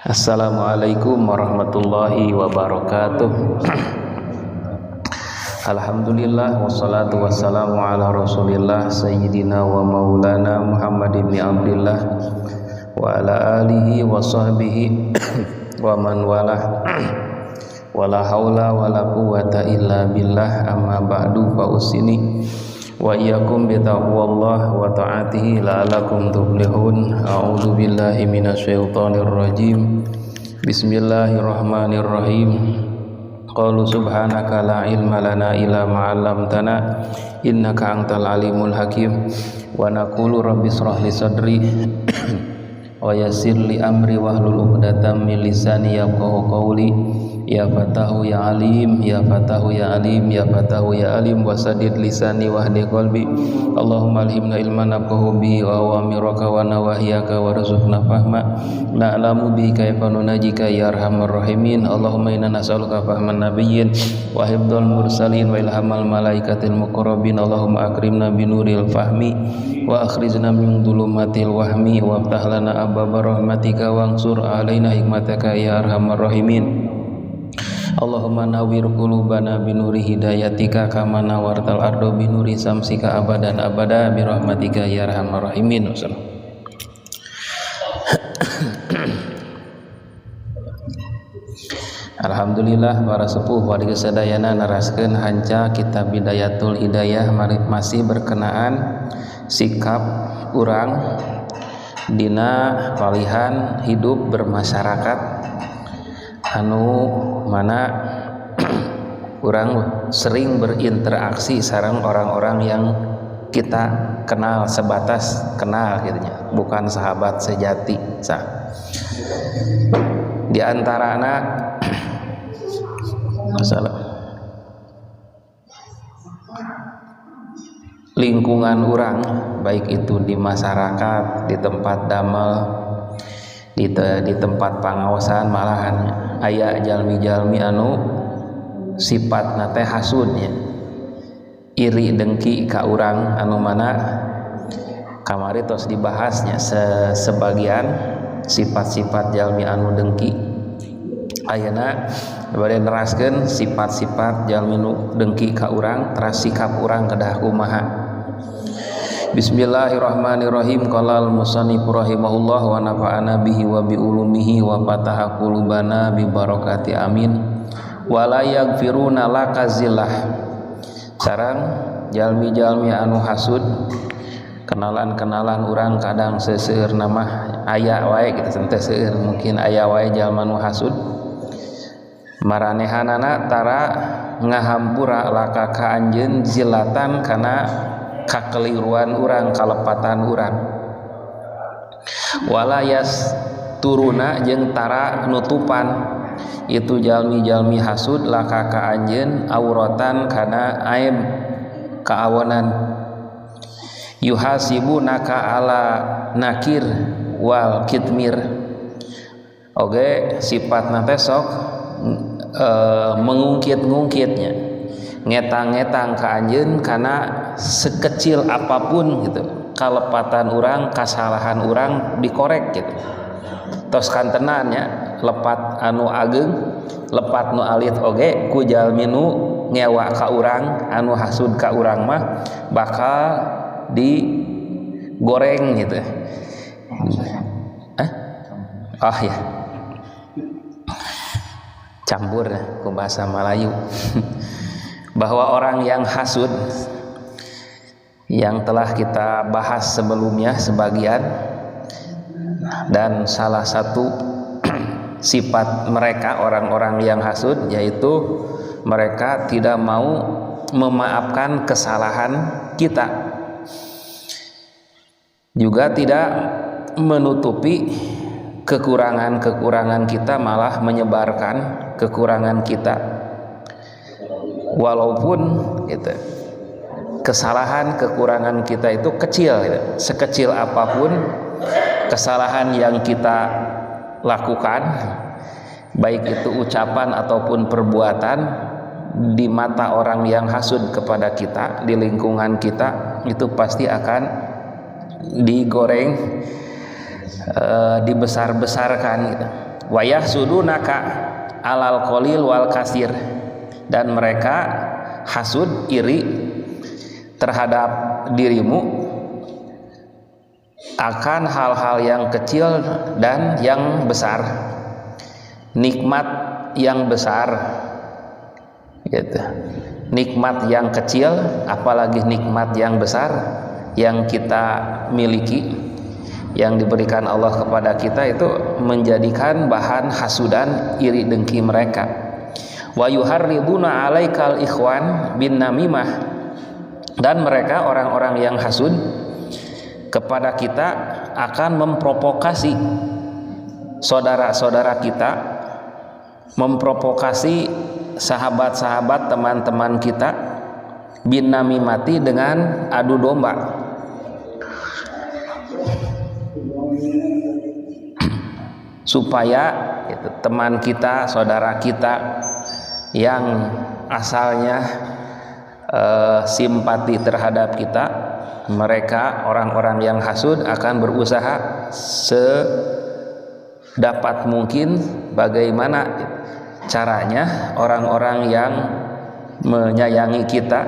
Assalamualaikum warahmatullahi wabarakatuh. Alhamdulillah wassalatu wassalamu ala rasulillah sayyidina wa maulana Muhammad ibn Abdillah wa ala alihi wa sahbihi wa man walah. Wala haula wala quwwata illa billah, amma ba'du, fa usini wa iyyakum bi taqwallah wa ta'atihi la'allakum tuflihun. A'udzu billahi minasyaitonir rajim. Bismillahirrahmanirrahim. Qalu subhanaka la ilma lana illa ma 'allamtana innaka antal alimul hakim. Wa naqulu rabbi shrah li sadri wa yassir li amri wahlul 'uqdatam min lisani yafqahu qawli. Ya Fatahu ya Alim, ya Fatahu ya Alim, ya Fatahu ya Alim, wasadid lisani wahdi qalbi. Allahumma alhimna ilman nafqahu bihi wa awamiraka wa nawahiyaka warzuqna fahma na'lamu bihi kaifa nunajika ya arhamar rahimin. Allahumma inna nas'aluka fahman nabiyyin wa hifdzal mursalin wa ilhamal malaikatil muqarrabin. Allahumma akrimna binuril fahmi wa akhrijna min dhulumatil wahmi wa aftah lana abwaaba rahmatika wansur alaina hikmataka ya arhamar rahimin. Allahumma nawwir qulubana binuri hidayatika kama nawartal ardo binuri samsika abadan abada birahmatika ya arhamar rahimin. Alhamdulillah para sepuh warga sadayana naraskeun hanca kitab Bidayatul Hidayah masih berkenaan sikap urang dina palihan hidup bermasyarakat anu mana orang sering berinteraksi sareng orang-orang yang kita kenal sebatas kenal gitunya, bukan sahabat sejati. Di antara anak masalah lingkungan orang, baik itu di masyarakat, di tempat damel, di tempat pangaosan, malahan aya jalmi-jalmi anu sifatna teh hasudnya, iri dengki ka urang anu mana kamari tos dibahasnya sebagian sifat-sifat jalmi anu dengki. Ayeuna bade neraskeun sifat-sifat jalmi nu dengki ka urang, teras sikap urang kedah kumaha. Bismillahirrahmanirrahim. Qala al-musannif rahimahullah wa nafa'ana bihi wa bi ulumihi wa fataha qulubana bi barakati amin. Wa la yaghfiruna lakazillah. Sareng jalmi-jalmi anu hasud, kenalan-kenalan urang kadang seseueur nama aya wae kita teh seueur, mungkin aya wae jalma nu hasud. Maranehanana tara ngahampura laka ka anjeun zilatan kana kakeliruan urang, kalepatan urang. Walayas turuna jeung tara nutupan itu jalmi-jalmi hasud laka ka anjeun auratan kana aib kaawonan. Yuhasibunaka ala nakir wal kitmir. Oge sifatna teh sok mengungkit-ngungkitnya, ngetang-ngetang ka anjeun kana sekecil apapun gitu, kalepatan urang, kasalahan urang dikorek gitu. Tos kantenan nya lepat anu ageng, lepat nu alit oge ku jalmi nu ngewa ka urang, anu hasud ka urang mah bakal digoreng gitu. Ya. Campur ku bahasa Melayu. Bahwa orang yang hasud yang telah kita bahas sebelumnya sebagian, dan salah satu sifat mereka orang-orang yang hasud yaitu mereka tidak mau memaafkan kesalahan kita, juga tidak menutupi kekurangan-kekurangan kita, malah menyebarkan kekurangan kita. Walaupun gitu, kesalahan kekurangan kita itu kecil gitu. Sekecil apapun kesalahan yang kita lakukan, baik itu ucapan ataupun perbuatan, di mata orang yang hasud kepada kita, di lingkungan kita, itu pasti akan digoreng dibesar-besarkan gitu. Wa yahsudunaka alal qalil wal kasir, dan mereka hasud, iri terhadap dirimu akan hal-hal yang kecil dan yang besar, nikmat yang besar gitu. Nikmat yang kecil apalagi nikmat yang besar yang kita miliki, yang diberikan Allah kepada kita, itu menjadikan bahan hasudan, iri dengki mereka. Wa yuharriduna alaikal ikhwan bin namimah, dan mereka orang-orang yang hasud kepada kita akan memprovokasi saudara-saudara kita, memprovokasi sahabat-sahabat teman-teman kita, bin namimati, dengan adu domba. Supaya itu, teman kita, saudara kita yang asalnya simpati terhadap kita, mereka orang-orang yang hasud akan berusaha sedapat mungkin bagaimana caranya orang-orang yang menyayangi kita,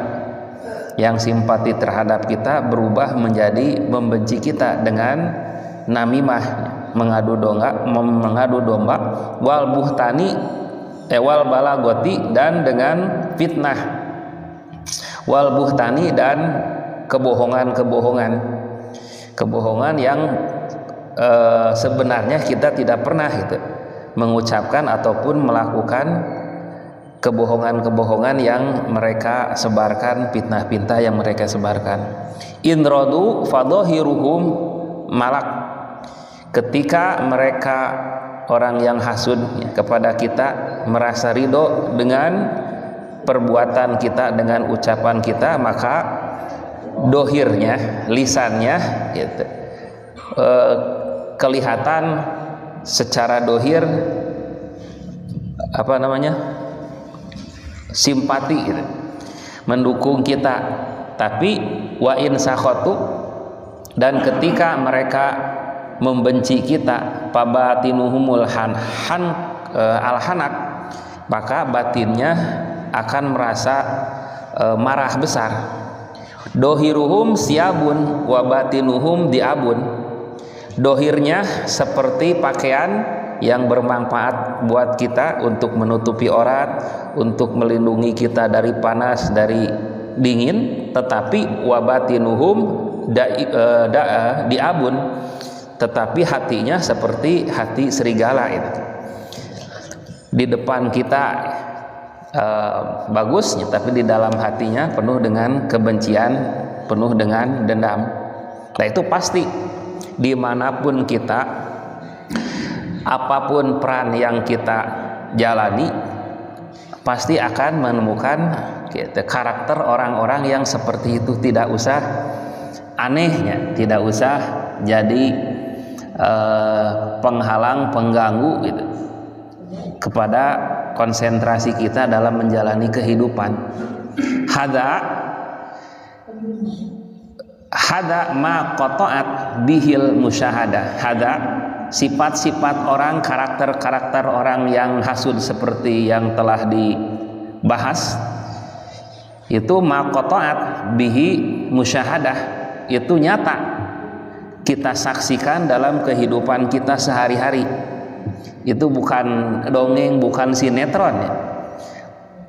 yang simpati terhadap kita, berubah menjadi membenci kita dengan namimah, mengadu domba, wal buhtani wal balagoti, dan dengan fitnah, wal buhtani, dan kebohongan yang sebenarnya kita tidak pernah gitu mengucapkan ataupun melakukan kebohongan yang mereka sebarkan, fitnah-fitnah yang mereka sebarkan. Inradu fadhahiruhum malak, ketika mereka orang yang hasud kepada kita merasa ridho dengan perbuatan kita, dengan ucapan kita, maka dohirnya, lisannya gitu, kelihatan secara dohir simpati gitu, mendukung kita. Tapi wa in sakhatu, dan ketika mereka membenci kita, pabatinuhumul alhanak, maka batinnya akan merasa marah besar. Dohiruhum siabun wa batinuhum diabun, dohirnya seperti pakaian yang bermanfaat buat kita untuk menutupi aurat, untuk melindungi kita dari panas, dari dingin, tetapi wabatinuhum diabun, tetapi hatinya seperti hati serigala itu. Di depan kita bagus, tapi di dalam hatinya penuh dengan kebencian, penuh dengan dendam. Nah itu pasti dimanapun kita, apapun peran yang kita jalani, pasti akan menemukan karakter orang-orang yang seperti itu. Tidak usah anehnya, tidak usah jadi penghalang, pengganggu gitu kepada konsentrasi kita dalam menjalani kehidupan. Hada ma qata'at bihil musyahadah. Hada sifat-sifat orang, karakter-karakter orang yang hasud seperti yang telah dibahas itu ma qata'at bihi musyahadah, itu nyata kita saksikan dalam kehidupan kita sehari-hari. Itu bukan dongeng, bukan sinetron ya.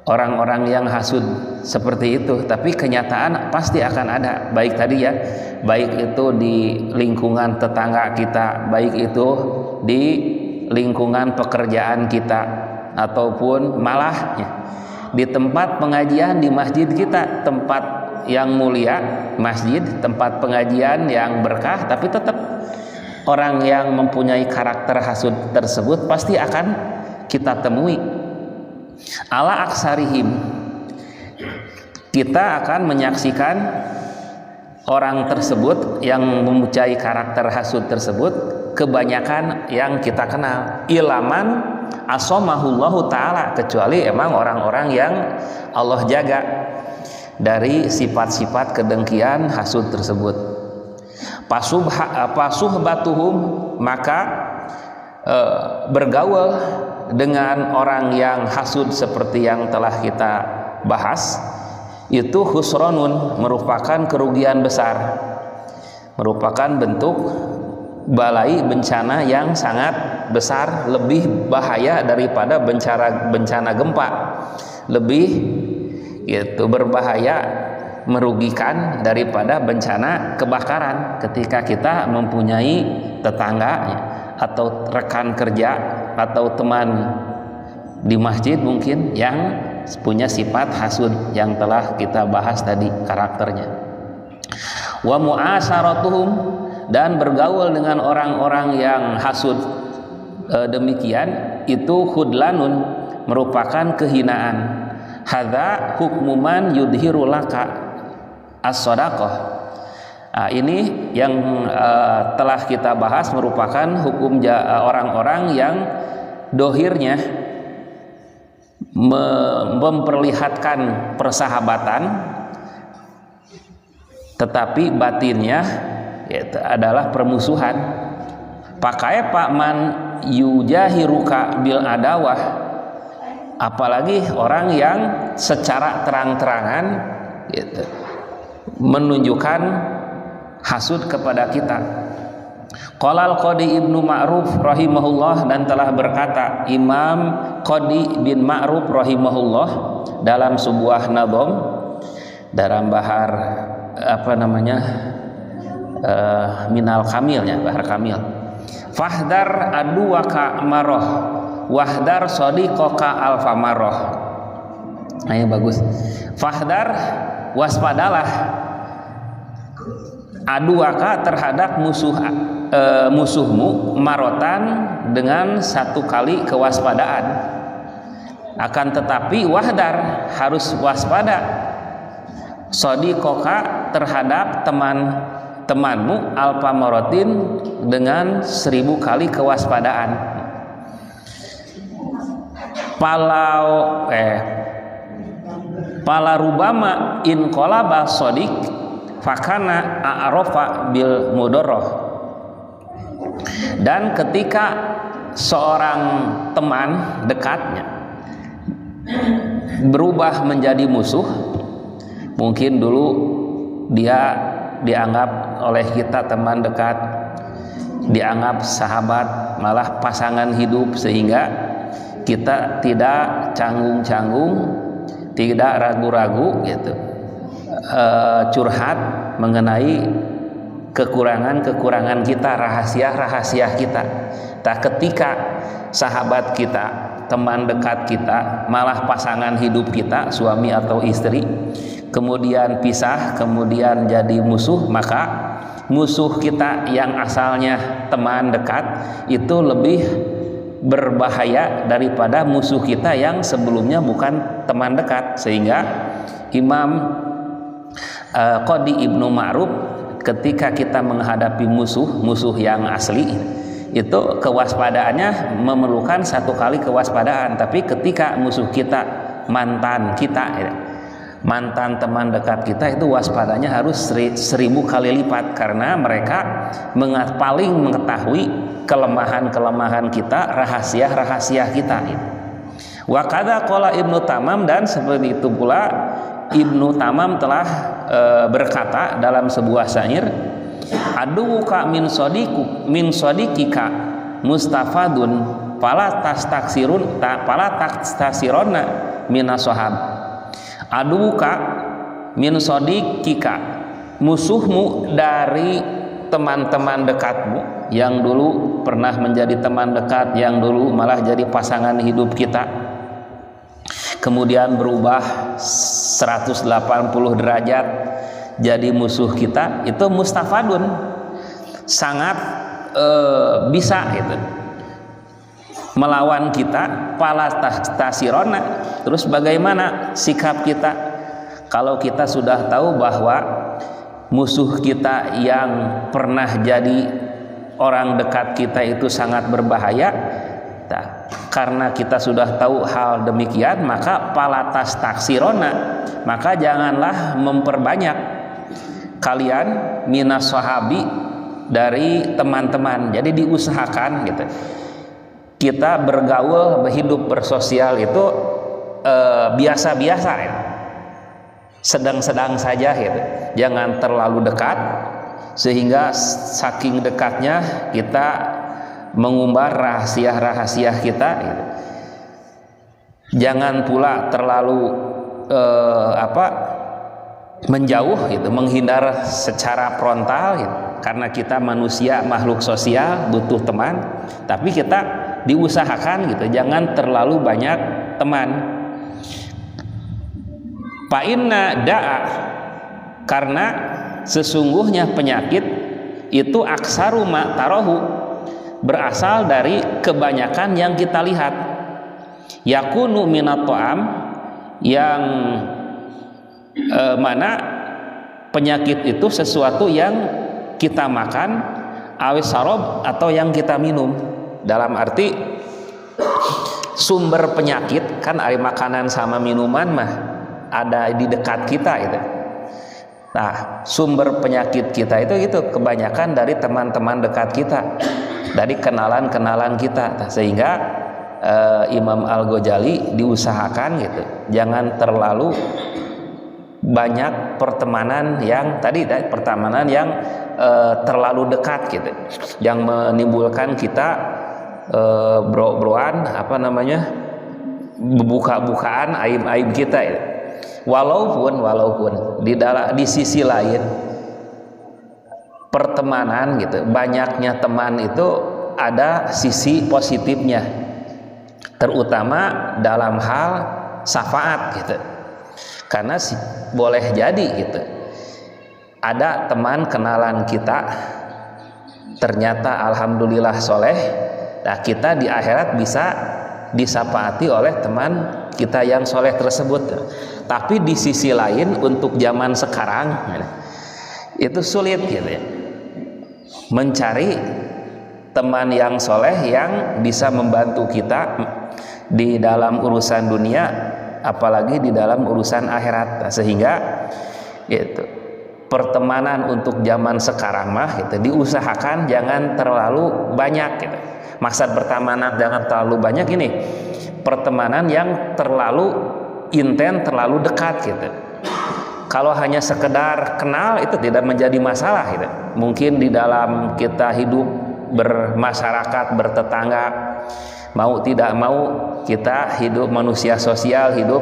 Orang-orang yang hasud seperti itu, tapi kenyataan pasti akan ada. Baik tadi ya, baik itu di lingkungan tetangga kita, baik itu di lingkungan pekerjaan kita, ataupun malah ya, di tempat pengajian, di masjid kita, tempat yang mulia, masjid, tempat pengajian yang berkah, tapi tetap orang yang mempunyai karakter hasud tersebut pasti akan kita temui. Ala aksarihim, kita akan menyaksikan orang tersebut yang mempunyai karakter hasud tersebut, kebanyakan yang kita kenal. Ilaman asomahullahu ta'ala, kecuali emang orang-orang yang Allah jaga dari sifat-sifat kedengkian hasud tersebut. Pasuhbatuhum, maka bergaul dengan orang yang hasud seperti yang telah kita bahas, itu khusronun, merupakan kerugian besar, merupakan bentuk balai bencana yang sangat besar, lebih bahaya daripada bencana gempa, lebih itu berbahaya, merugikan daripada bencana kebakaran. Ketika kita mempunyai tetangga atau rekan kerja atau teman di masjid mungkin yang punya sifat hasud yang telah kita bahas tadi karakternya. Wa mu'asaratuhum, dan bergaul dengan orang-orang yang hasud demikian itu khudlanun, merupakan kehinaan. Hadza hukmuman yudhiru laka as-shadaqah. Ini yang telah kita bahas merupakan hukum orang-orang yang dohirnya memperlihatkan persahabatan, tetapi batinnya yaitu adalah permusuhan. Pakai Pak man yujahiruka bil adawah, apalagi orang yang secara terang-terangan gitu, menunjukkan hasud kepada kita. Qala al-Qadi Ibnu Ma'ruf rahimahullah, dan telah berkata Imam Qadi bin Ma'ruf rahimahullah dalam sebuah nadham, dalam bahar Minal Kamilnya, bahar Kamil. Fahdar aduwaka maroh wahdar sadiqoka alfa maroh. Nah, ini bagus. Fahdar, waspadalah, aduaka terhadap musuhmu, marotan, dengan satu kali kewaspadaan. Akan tetapi wahdar, harus waspada, sadiqoka terhadap temanmu, alfa marotin, dengan 1000 kali kewaspadaan. Palarubama in qalaba sadiq fakana a'rafa bil mudorroh. Dan ketika seorang teman dekatnya berubah menjadi musuh, mungkin dulu dia dianggap oleh kita teman dekat, dianggap sahabat, malah pasangan hidup, sehingga kita tidak canggung-canggung, tidak ragu-ragu gitu, curhat mengenai kekurangan-kekurangan kita, rahasia-rahasia kita. Ketika sahabat kita, teman dekat kita, malah pasangan hidup kita, suami atau istri, kemudian pisah, kemudian jadi musuh, maka musuh kita yang asalnya teman dekat itu lebih berbahaya daripada musuh kita yang sebelumnya bukan teman dekat. Sehingga Imam Qadi Ibnu Ma'ruf, ketika kita menghadapi musuh yang asli, itu kewaspadaannya memerlukan 1 kali kewaspadaan. Tapi ketika musuh kita mantan teman dekat kita, itu waspadanya harus 1000 kali lipat, karena mereka paling mengetahui kelemahan-kelemahan kita, rahasia-rahasia kita. Wa qadza qala Ibnu Tamam, dan seperti itu pula Ibnu Tamam telah berkata dalam sebuah syair, aduka min sadiqika mustafadun fala tastasiruna minasahab. Aduka min sadiqika, musuhmu dari teman-teman dekatmu yang dulu pernah menjadi teman dekat, yang dulu malah jadi pasangan hidup kita, kemudian berubah 180 derajat jadi musuh kita, itu mustafadun, sangat bisa itu melawan kita, pala tasirona. Terus bagaimana sikap kita kalau kita sudah tahu bahwa musuh kita yang pernah jadi orang dekat kita itu sangat berbahaya? Karena kita sudah tahu hal demikian, maka palatas taksirona, maka janganlah memperbanyak, kalian minas sahabi dari teman-teman. Jadi diusahakan gitu kita bergaul, hidup bersosial itu biasa-biasa ya. Sedang-sedang saja gitu. Jangan terlalu dekat sehingga saking dekatnya kita mengumbar rahasia-rahasia kita gitu. Jangan pula terlalu menjauh gitu, menghindar secara frontal gitu. Karena kita manusia makhluk sosial butuh teman, tapi kita diusahakan gitu, jangan terlalu banyak teman. Fa inna da'a, karena sesungguhnya penyakit itu aksaru ma tarahu, berasal dari kebanyakan yang kita lihat. Yakunu minat ta'am, yang mana penyakit itu sesuatu yang kita makan, awis sarob, atau yang kita minum. Dalam arti sumber penyakit kan air makanan sama minuman mah ada di dekat kita itu. Nah, sumber penyakit kita itu kebanyakan dari teman-teman dekat kita, dari kenalan-kenalan kita. Nah, sehingga Imam Al-Ghazali diusahakan gitu, jangan terlalu banyak pertemanan yang pertemanan yang terlalu dekat gitu, yang menimbulkan kita bro-broan buka-bukaan aib-aib kita ya. Walaupun di sisi lain pertemanan gitu, banyaknya teman itu ada sisi positifnya, terutama dalam hal syafaat gitu. Karena boleh jadi gitu, ada teman kenalan kita ternyata alhamdulillah soleh, nah kita di akhirat bisa disafaati oleh teman kita yang soleh tersebut. Tapi di sisi lain untuk zaman sekarang itu sulit gitu ya, mencari teman yang soleh yang bisa membantu kita di dalam urusan dunia, apalagi di dalam urusan akhirat. Nah, sehingga itu pertemanan untuk zaman sekarang mah gitu, diusahakan jangan terlalu banyak gitu. Maksud pertemanan jangan terlalu banyak ini, pertemanan yang terlalu intens, terlalu dekat gitu. Kalau hanya sekedar kenal itu tidak menjadi masalah gitu. Mungkin di dalam kita hidup bermasyarakat, bertetangga, mau tidak mau kita hidup manusia sosial, hidup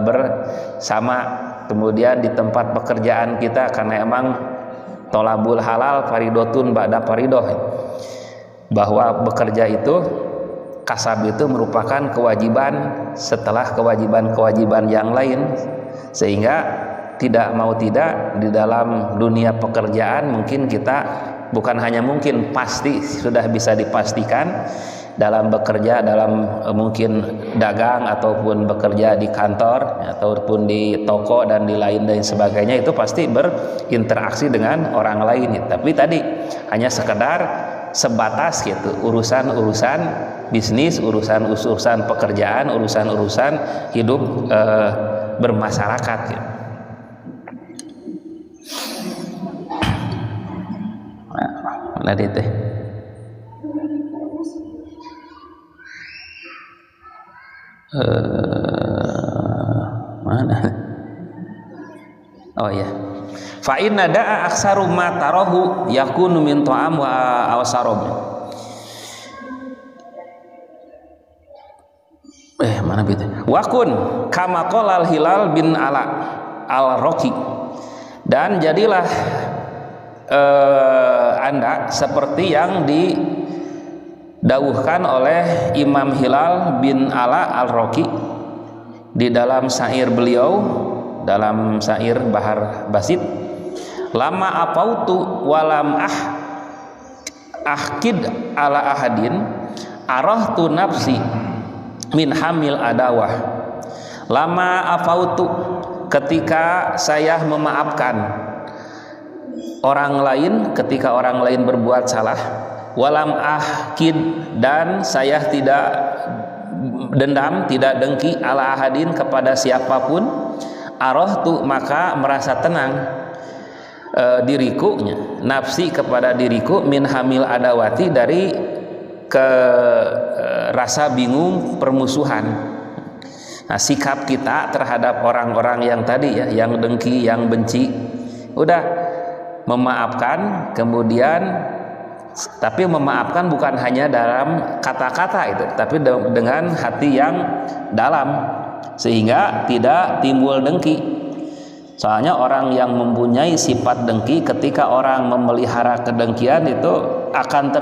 bersama. Kemudian di tempat pekerjaan kita, karena emang tolabul halal faridotun ba'da faridoh, bahwa bekerja itu, kasab itu merupakan kewajiban setelah kewajiban-kewajiban yang lain. Sehingga tidak mau tidak di dalam dunia pekerjaan mungkin kita, bukan hanya mungkin, pasti sudah bisa dipastikan dalam bekerja, dalam mungkin dagang ataupun bekerja di kantor ataupun di toko dan di lain dan sebagainya, itu pasti berinteraksi dengan orang lain. Tapi tadi hanya sekedar sebatas gitu, urusan-urusan bisnis, urusan-urusan pekerjaan, urusan-urusan hidup bermasyarakat gitu. Mana dia teh? Mana? Oh ya. Fa inna da'a aksaru ma tarahu yakunu min ta'am wa awsarob. Mana gitu? Wakun kama qala al-Hilal bin Ala al-Raqi. Dan jadilah Anda seperti yang didawuhkan oleh Imam Hilal bin Ala al-Raqi di dalam syair beliau, dalam syair Bahar Basit. Lama apautu walam ahkid ala ahadin arahtu nafsi min hamil adawah. Lama afautu, ketika saya memaafkan orang lain ketika orang lain berbuat salah, walam ahkid, dan saya tidak dendam, tidak dengki, ala ahadin, kepada siapapun, arahtu, maka merasa tenang, diriku, nafsi kepada diriku, min hamil adawati, dari ke rasa bingung permusuhan. Nah, sikap kita terhadap orang-orang yang tadi ya, yang dengki, yang benci, udah memaafkan, kemudian tapi memaafkan bukan hanya dalam kata-kata itu, tapi dengan hati yang dalam, sehingga tidak timbul dengki. Soalnya orang yang mempunyai sifat dengki, ketika orang memelihara kedengkian itu akan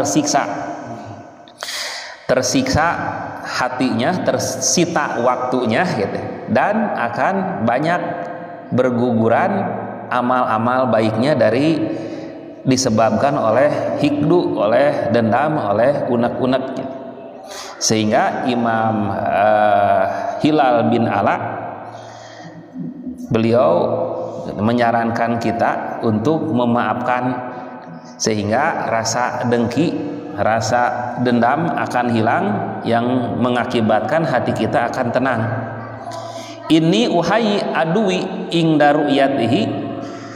tersiksa hatinya, tersita waktunya gitu, dan akan banyak berguguran amal-amal baiknya dari disebabkan oleh hikdu, oleh dendam, oleh unek-uneknya. Sehingga Imam Hilal bin Ala, beliau menyarankan kita untuk memaafkan, sehingga rasa dengki, rasa dendam akan hilang, yang mengakibatkan hati kita akan tenang. Ini uhai adui ingda ru'yatihi,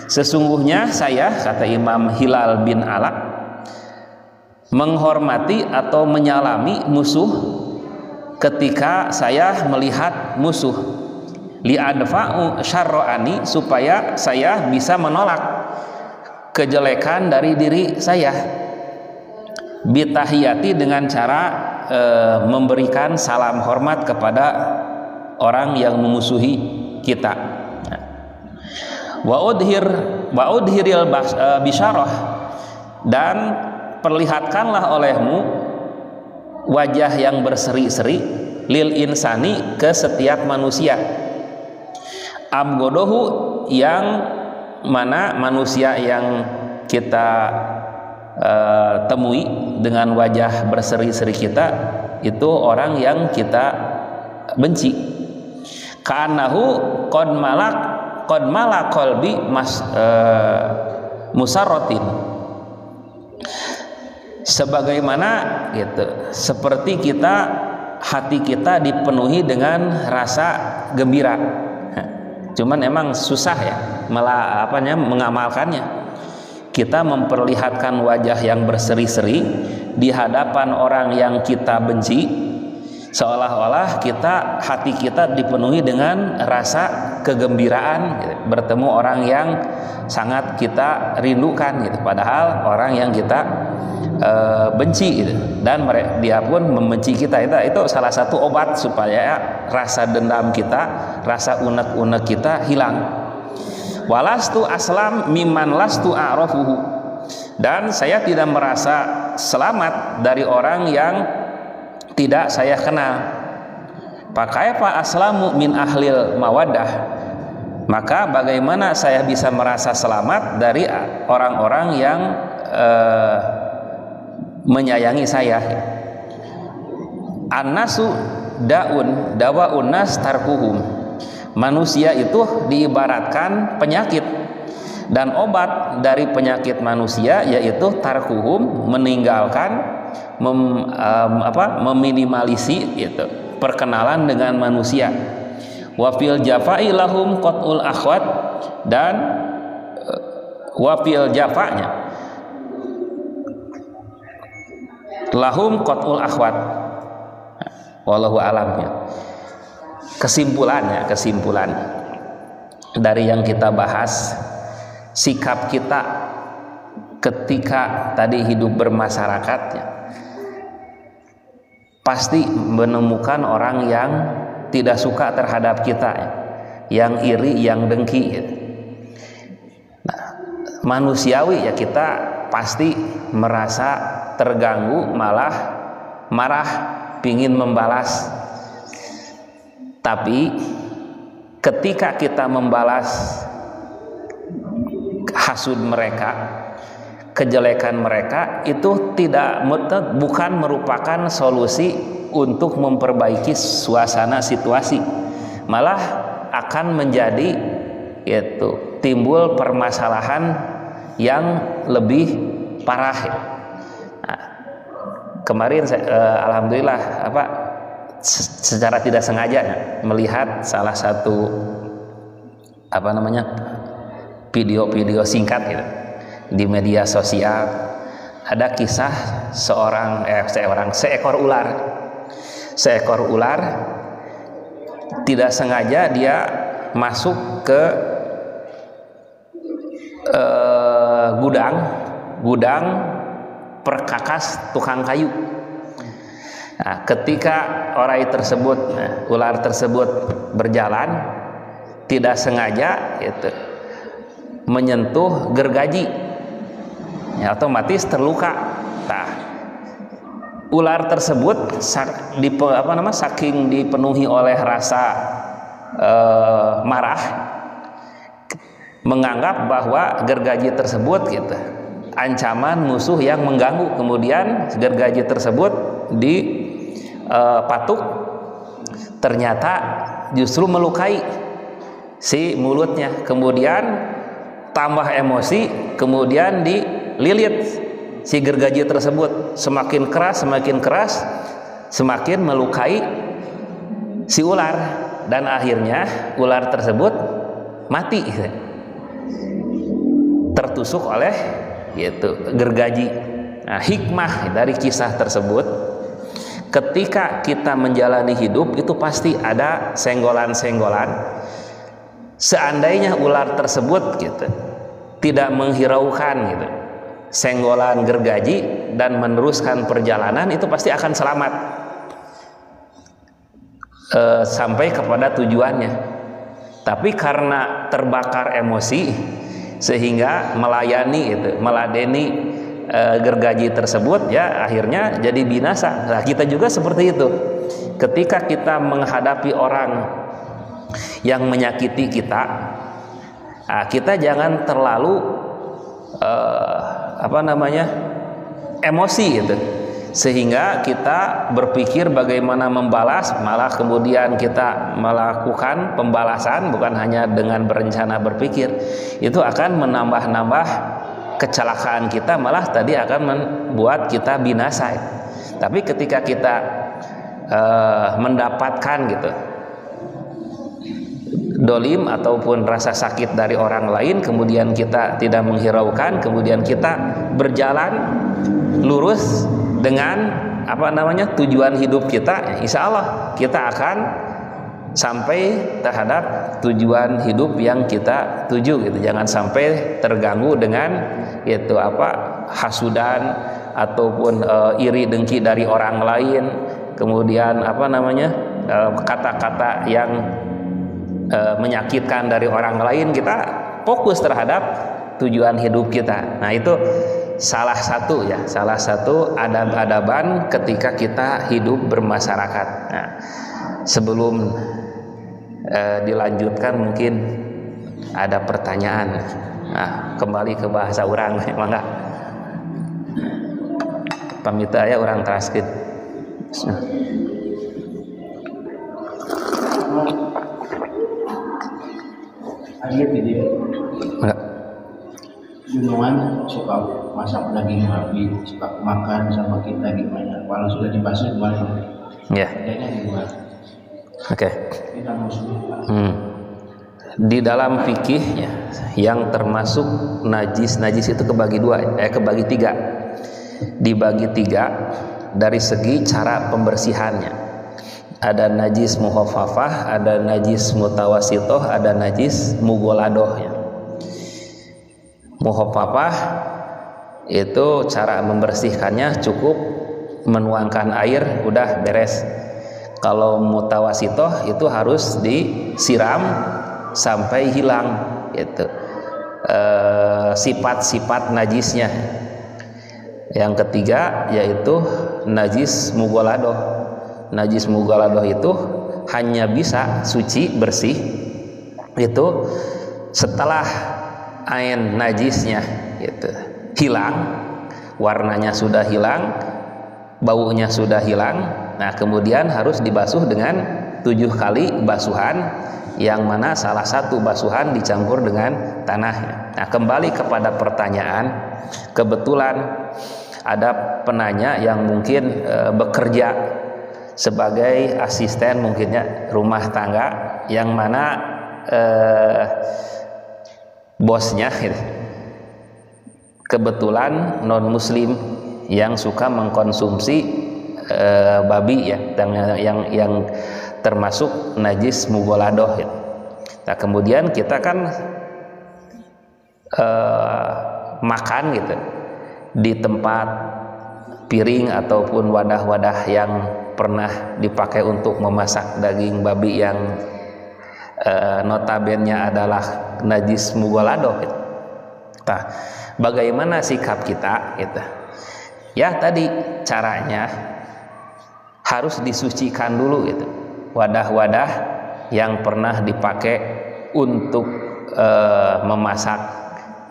sesungguhnya saya, kata Imam Hilal bin Ala, menghormati atau menyalami musuh ketika saya melihat musuh, li'adfa'u syarra'ani, supaya saya bisa menolak kejelekan dari diri saya, bitahiyati, dengan cara memberikan salam hormat kepada orang yang memusuhi kita. Wa udhiril bisyarah, dan perlihatkanlah olehmu wajah yang berseri-seri, lil insani, ke setiap manusia, abgodohu, yang mana manusia yang kita temui dengan wajah berseri-seri kita itu orang yang kita benci. Ka'annahu qad malak qalbi musarratin, sebagaimana gitu, seperti hati kita dipenuhi dengan rasa gembira. Cuman emang susah ya mengamalkannya. Kita memperlihatkan wajah yang berseri-seri di hadapan orang yang kita benci, seolah-olah hati kita dipenuhi dengan rasa kegembiraan gitu, bertemu orang yang sangat kita rindukan gitu, padahal orang yang kita benci gitu, dan dia pun membenci kita. Itu salah satu obat supaya rasa dendam kita, rasa unek-unek kita hilang. Walastu aslam mimman lastu a'rafuhu, dan saya tidak merasa selamat dari orang yang tidak saya kenal. Pakaifa aslamu min ahlil mawaddah, maka bagaimana saya bisa merasa selamat dari orang-orang yang menyayangi saya. An-nasu dawa'un nas tarkuhum, manusia itu diibaratkan penyakit, dan obat dari penyakit manusia yaitu tarkuhum, meninggalkan, meminimalisir itu perkenalan dengan manusia. Wafil jafai lahum qat'ul akhwat, dan wafil jafanya lahum qat'ul akhwat. Wallahu alamnya. Kesimpulan dari yang kita bahas, sikap kita ketika tadi hidup bermasyarakatnya, pasti menemukan orang yang tidak suka terhadap kita, yang iri, yang dengki. Nah, manusiawi ya, kita pasti merasa terganggu, malah marah, pingin membalas. Tapi ketika kita membalas hasud mereka, kejelekan mereka, itu bukan merupakan solusi untuk memperbaiki suasana situasi, malah akan menjadi timbul permasalahan yang lebih parah. Nah, kemarin alhamdulillah secara tidak sengaja melihat salah satu video-video singkat gitu di media sosial. Ada kisah seekor ular. Seekor ular tidak sengaja dia masuk ke gudang perkakas tukang kayu. Nah, ketika ular tersebut berjalan tidak sengaja itu menyentuh gergaji, ya, otomatis terluka. Nah, ular tersebut saking dipenuhi oleh rasa marah, menganggap bahwa gergaji tersebut gitu ancaman musuh yang mengganggu. Kemudian gergaji tersebut dipatuk, ternyata justru melukai si mulutnya. Kemudian tambah emosi, kemudian dililit si gergaji tersebut, semakin keras, semakin melukai si ular, dan akhirnya ular tersebut mati tertusuk oleh gergaji. Nah, hikmah dari kisah tersebut, ketika kita menjalani hidup itu pasti ada senggolan-senggolan. Seandainya ular tersebut tidak menghiraukan senggolan gergaji dan meneruskan perjalanan, itu pasti akan selamat sampai kepada tujuannya. Tapi karena terbakar emosi sehingga meladeni gergaji tersebut, ya akhirnya jadi binasa. Nah, kita juga seperti itu. Ketika kita menghadapi orang yang menyakiti kita, nah, kita jangan terlalu emosi sehingga kita berpikir bagaimana membalas, malah kemudian kita melakukan pembalasan bukan hanya dengan berencana berpikir. Itu akan menambah kecelakaan kita, malah tadi akan membuat kita binasa. Tapi ketika kita mendapatkan dolim ataupun rasa sakit dari orang lain, kemudian kita tidak menghiraukan, kemudian kita berjalan lurus dengan tujuan hidup kita, insya Allah kita akan sampai terhadap tujuan hidup yang kita tuju Jangan sampai terganggu dengan hasudan ataupun iri dengki dari orang lain, kemudian kata-kata yang menyakitkan dari orang lain. Kita fokus terhadap tujuan hidup kita. Nah, itu salah satu adab-adaban ketika kita hidup bermasyarakat. Nah, sebelum dilanjutkan mungkin ada pertanyaan. Nah, kembali ke bahasa urang, mangga. Pamita aya urang teraskeun. Ada video. Enggak. Junungan suka masak daging babi, suka makan sama kita gimana? Kalau sudah dibasuh gimana? Ya. Adanya di luar. Oke. Kita muslim. Di dalam fikih yang termasuk najis itu kebagi tiga. Dibagi tiga dari segi cara pembersihannya. Ada najis mukhafafah, ada najis mutawasitoh, ada najis mughaladoh. Mukhafafah itu cara membersihkannya cukup menuangkan air, udah beres. Kalau mutawasitoh itu harus disiram sampai hilang sifat-sifat najisnya. Yang ketiga yaitu najis mughaladoh. Najis mughaladoh itu hanya bisa suci bersih itu setelah ain najisnya hilang, warnanya sudah hilang, baunya sudah hilang. Nah, kemudian harus dibasuh dengan 7 kali basuhan, yang mana salah satu basuhan dicampur dengan tanah. Nah, kembali kepada pertanyaan, kebetulan ada penanya yang mungkin bekerja sebagai asisten mungkinnya rumah tangga, yang mana bosnya gitu. Kebetulan non muslim yang suka mengkonsumsi babi ya, yang termasuk najis mughaladah gitu. Nah kemudian kita kan makan gitu di tempat piring ataupun wadah-wadah yang pernah dipakai untuk memasak daging babi yang notabene adalah najis mughaladah gitu. Nah, bagaimana sikap kita gitu? Ya tadi caranya harus disucikan dulu gitu. Wadah-wadah yang pernah dipakai untuk memasak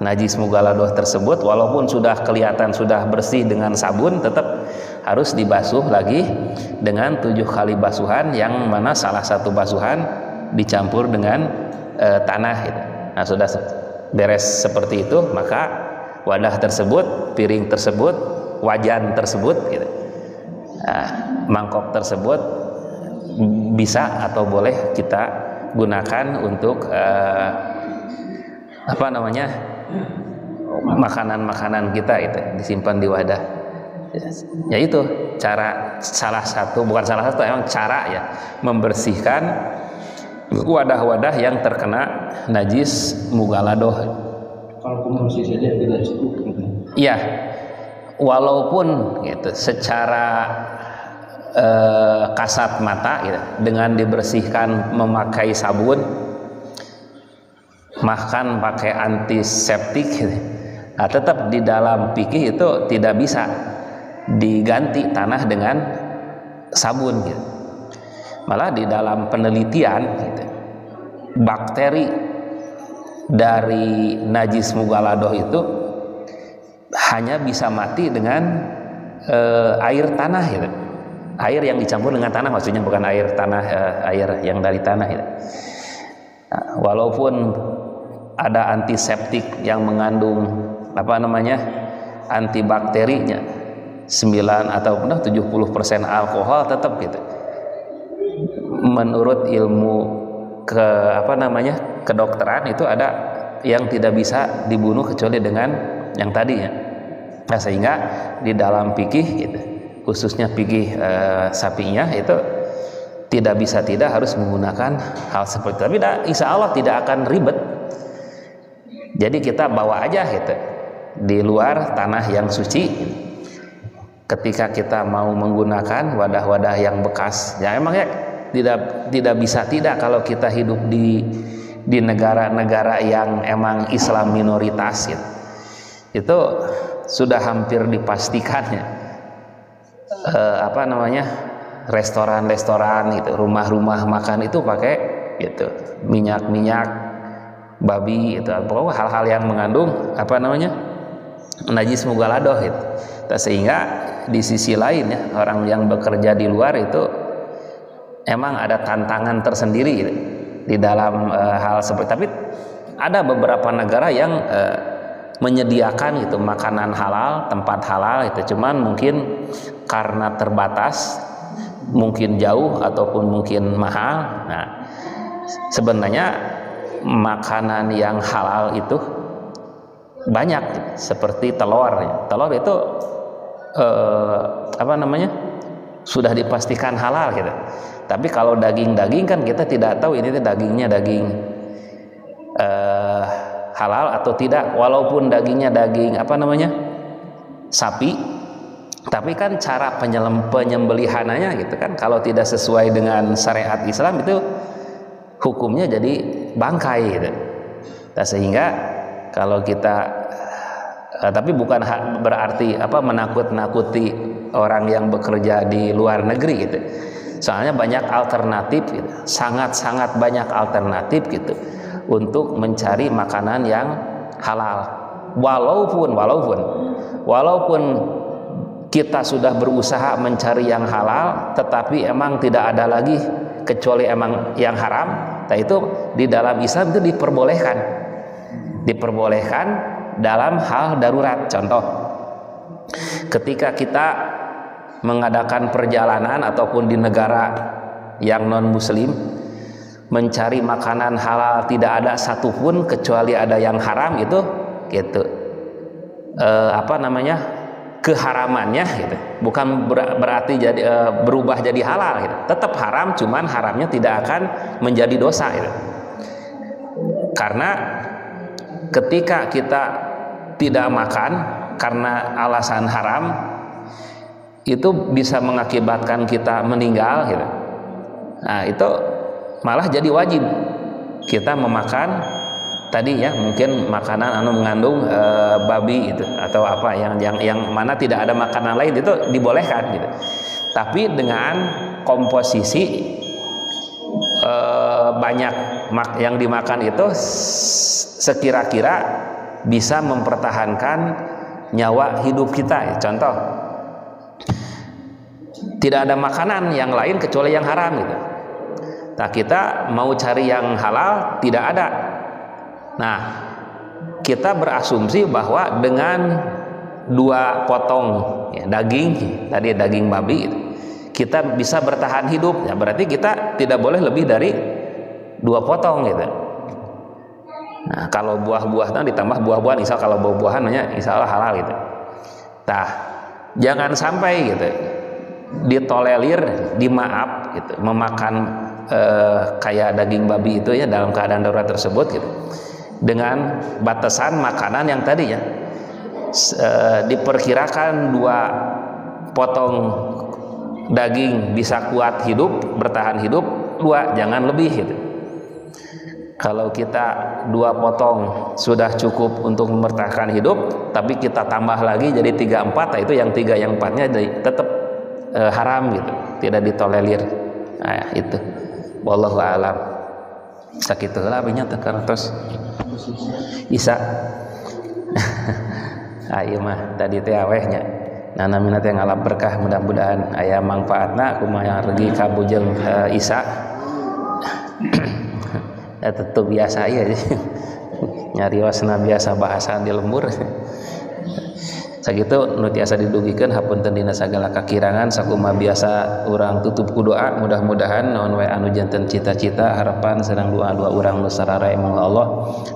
najis mughaladah tersebut, walaupun sudah kelihatan sudah bersih dengan sabun, tetap harus dibasuh lagi dengan 7 kali basuhan, yang mana salah satu basuhan dicampur dengan tanah gitu. Nah sudah beres seperti itu, maka wadah tersebut, piring tersebut, wajan tersebut gitu, mangkok tersebut bisa atau boleh kita gunakan untuk makanan-makanan kita itu disimpan di wadah. Ya itu cara, salah satu, bukan salah satu, emang cara ya membersihkan wadah-wadah yang terkena najis mughaladah. Kalau pembersih saja tidak cukup. Iya, walaupun gitu secara kasat mata gitu, dengan dibersihkan memakai sabun, makan pakai antiseptik gitu. Nah, tetap di dalam fikih itu tidak bisa diganti tanah dengan sabun gitu. Malah di dalam penelitian gitu, bakteri dari najis mughaladah itu hanya bisa mati dengan air tanah gitu. Air yang dicampur dengan tanah, maksudnya bukan air tanah, air yang dari tanah gitu. Nah, walaupun ada antiseptik yang mengandung antibakterinya 9 atau 70% alkohol, tetap gitu. Menurut ilmu kedokteran itu ada yang tidak bisa dibunuh kecuali dengan yang tadi ya. Nah, sehingga di dalam fikih gitu, khususnya fikih sapinya itu tidak bisa, tidak harus menggunakan hal seperti itu. Tapi insya Allah tidak akan ribet. Jadi kita bawa aja gitu di luar tanah yang suci. Ketika kita mau menggunakan wadah-wadah yang bekas, ya emang ya tidak bisa tidak kalau kita hidup di negara-negara yang emang Islam minoritas gitu. Itu sudah hampir dipastikan ya. Restoran-restoran gitu, rumah-rumah makan itu pakai gitu minyak babi itu, pokoknya hal-hal yang mengandung najis mughaladah gitu. Sehingga di sisi lain ya, orang yang bekerja di luar itu emang ada tantangan tersendiri gitu, di dalam hal seperti. Tapi ada beberapa negara yang menyediakan gitu makanan halal, tempat halal itu, cuman mungkin karena terbatas, mungkin jauh ataupun mungkin mahal. Nah, sebenarnya makanan yang halal itu banyak, seperti telur. Telur itu sudah dipastikan halal gitu. Tapi kalau daging-daging kan kita tidak tahu ini dagingnya daging halal atau tidak. Walaupun dagingnya daging sapi, tapi kan cara penyembelihannya gitu kan, kalau tidak sesuai dengan syariat Islam itu hukumnya jadi bangkai gitu. Nah, sehingga kalau kita tapi bukan berarti menakut-nakuti orang yang bekerja di luar negeri gitu. Soalnya banyak alternatif gitu. Sangat-sangat banyak alternatif gitu untuk mencari makanan yang halal. Walaupun kita sudah berusaha mencari yang halal, tetapi emang tidak ada lagi kecuali emang yang haram. Nah, itu di dalam Islam itu diperbolehkan dalam hal darurat. Contoh, ketika kita mengadakan perjalanan ataupun di negara yang non muslim, mencari makanan halal tidak ada satupun kecuali ada yang haram itu gitu. Keharamannya gitu. Bukan berarti berubah jadi halal gitu. Tetap haram, cuman haramnya tidak akan menjadi dosa gitu. Karena ketika kita tidak makan karena alasan haram, itu bisa mengakibatkan kita meninggal gitu. Nah, itu malah jadi wajib kita memakan tadi ya, mungkin makanan mengandung babi itu atau apa yang mana tidak ada makanan lain, itu dibolehkan gitu. Tapi dengan komposisi banyak yang dimakan itu sekira-kira bisa mempertahankan nyawa hidup kita. Contoh, tidak ada makanan yang lain kecuali yang haram gitu. Nah, kita mau cari yang halal tidak ada. Nah, kita berasumsi bahwa dengan 2 potong ya, daging, tadi daging babi gitu, kita bisa bertahan hidup. Ya, berarti kita tidak boleh lebih dari 2 potong gitu. Nah, kalau buah-buahan ditambah buah-buahan, misal kalau buah-buahan insya Allah halal gitu. Nah, jangan sampai gitu ditolerir, dimaaf gitu, memakan kayak daging babi itu ya dalam keadaan darurat tersebut gitu, dengan batasan makanan yang tadinya diperkirakan 2 potong daging bisa kuat hidup, bertahan hidup 2, jangan lebih gitu. Kalau kita 2 potong sudah cukup untuk mempertahankan hidup, tapi kita tambah lagi jadi 3-4, nah itu yang 3 yang 4-nya tetap haram gitu, tidak ditolerir. Nah, itu wallahu a'lam. Sakitu lah binya terus Isa. Ayo mah tadi teh awehnya. Nah, namina teh ngalap berkah, mudah-mudahan aya manfaatna kumaha regi kabujeng Isa. Ya tetep biasa ieu. Nyariosna biasa bahasa di lembur. Sakitu nu tiasa didugikeun hapunten dina sagala kakirangan, sakumaha biasa urang tutup ku doa. Mudah-mudahan naon wae anu janten cita-cita harapan sareng doa-doa urang nu sararae moga Allah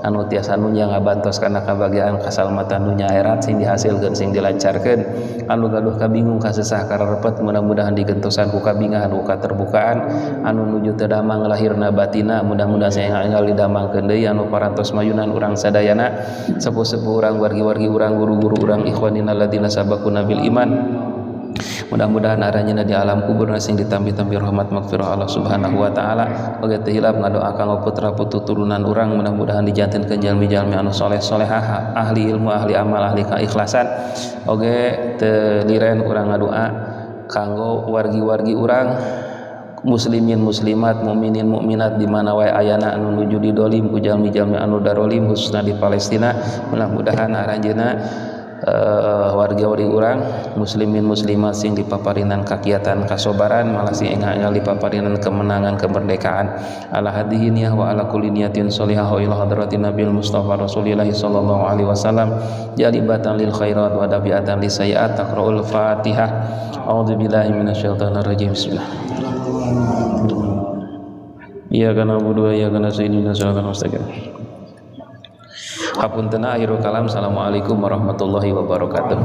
anu tiasa nunya ngabantos kana kabagian kasalmatan dunya akhirat sing dihasilkeun sing dilancarkeun, anu gaduh kabingung kasesah kararepet mudah-mudahan digentosan ku kabingahan ku katerbukaan, anu nuju teu damang lahirna batina mudah-mudahan saenggal didamangkeun deui, anu parantos mayunan urang sadayana sepuh-sepuh urang wargi-wargi urang guru-guru urang ikhwan alladzina sabaquna bil iman, mudah-mudahan aranjeunna di alam kuburna sing ditampi-tampi rahmat magfirah Allah Subhanahu wa taala. Oge teu hilap ngadoakan putra putu turunan urang, mudah-mudahan dijantenkeun jalmi-jalmi anu saleh-salehah, ahli ilmu, ahli amal, ahli keikhlasan. Oge teu liren urang ngadoa kanggo wargi-wargi urang muslimin muslimat, mukminin mukminat di mana wae ayana anu nuju didolim ku jalmi-jalmi anu darolim khususna di Palestina. Mudah-mudahan aranjeunna warga-wargi urang muslimin muslimat sing dipaparinan kakiatan kasobaran malah sing enggal dipaparinan kemenangan kemerdekaan ala hadihi niyah wa ala kulli niyatin sholihah ila hadratin nabil mustafa rasulillah sallallahu alaihi wasallam jalibatan lil khairat wa dabiatan lis sayiat. Taqraul fatihah. A'udzubillahi minasyaitonir rajim. Bismillah. Iyyaka na'budu wa iyyaka nasta'in ihdinas siratal mustaqim. Hapuntenna akhirul kalam. Assalamualaikum warahmatullahi wabarakatuh.